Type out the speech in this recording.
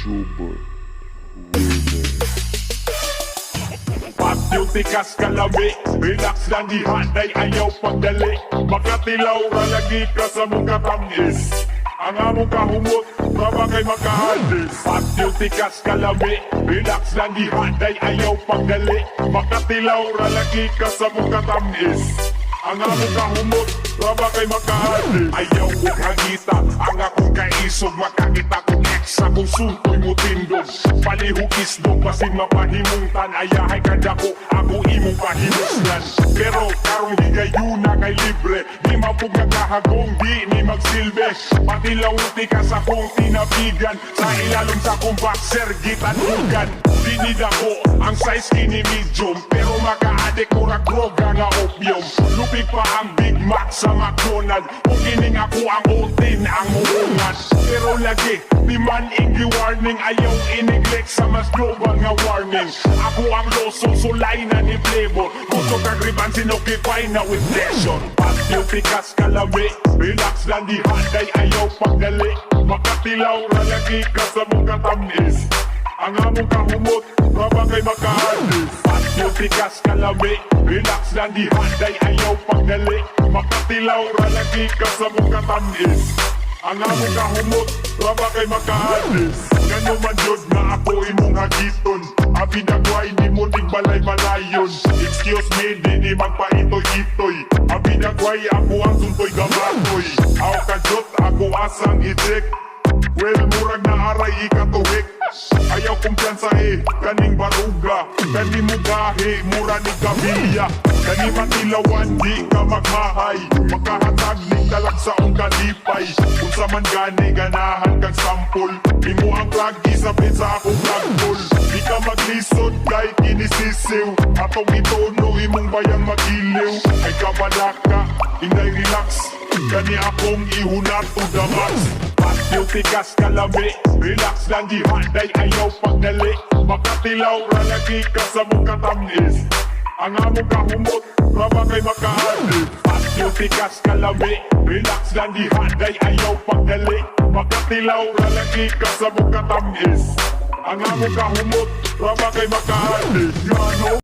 YouTuber winner. Pag-duty kas kalami, relax lang di hanay, ayaw pagdali. Makatilaw ra lagi ka sa mong katamis. Ang among kahumot, raba kay makahadis. Pag-duty kas kalami, relax lang di hanay, ayaw pagdali. Makatilaw ra lagi ka sa mong katamis. Ang among kahumot, raba kay makahadis. Ayaw kong hagita, ang akong kaisog. Makakita kong ex, akong suntoy mo tindog. Palihog isdog, basin mapahimuntan. Ayahay kadako, ako imong pahimuslan. Pero karong higayuna kay libre. Di mapug nagkahagong, di ni magsilbe. Pati lauti ka sa kong tinabigan. Sa ilalong sa kong boxer, gitanugan. Dinid ako, ang size kini medium. Pero maka-addict ko na droga nga opium. Lupig pa ang Big Mac sa McDonald. Kung kining ako ang utin, ang muungan. Pero lagi, di man ingi warning. Ayaw iniglek sa mas global nga warning. Ako ang loso, sulay na ni flavor. Gusto kang riban, sinukipay na with pleasure. Pag-duty kas kalami, relax lang di handay, ayaw pagdali. Makatilaw ra lagi ka sa mong katamis. Ang among kahumot, raba kay makahadis. Pag-duty kas kalami, relax lang di handay, ayaw pagdali. Makatilaw ra lagi ka sa mong katamis. Ang among kahumot, raba kay makahadis. Ngano man yun nga ako imong hagiton. Abi nagway ni mo tigbalay-balayon. Excuse me, di ni magpaitoy-itoy. Abi nagway ako ang suntoy gamatoy. Aw kajot, ako asang ijek. Well, murag na aray ikatuhik. Ayaw kumpiyansa kaning baruga. Kani mo gahi, mura ni kabilya. Kani matilawan, di ka magmahay. Makahatag ni talag sa ong kalipay. Kung sa man gani, ganahan kag sampol. Imo ang lagi sabit sa akong plagpol. Di ka maglisod, kay kinisisiw. Atong itono, imong bayang magiliw. Ay kabalaka, inday relax. Kani akong ihunat to the max. Pag-duty kas kalami, relax lang di handay, ayaw pagdali. Makatilaw ra lagi ka sa mong katamis. Ang among kahumot, raba kay makahadis. Pag-duty kas kalami, relax lang di handay, ayaw pagdali. Makatilaw ra lagi ka sa mong katamis. Ang among kahumot, raba kay makahadis. Gano?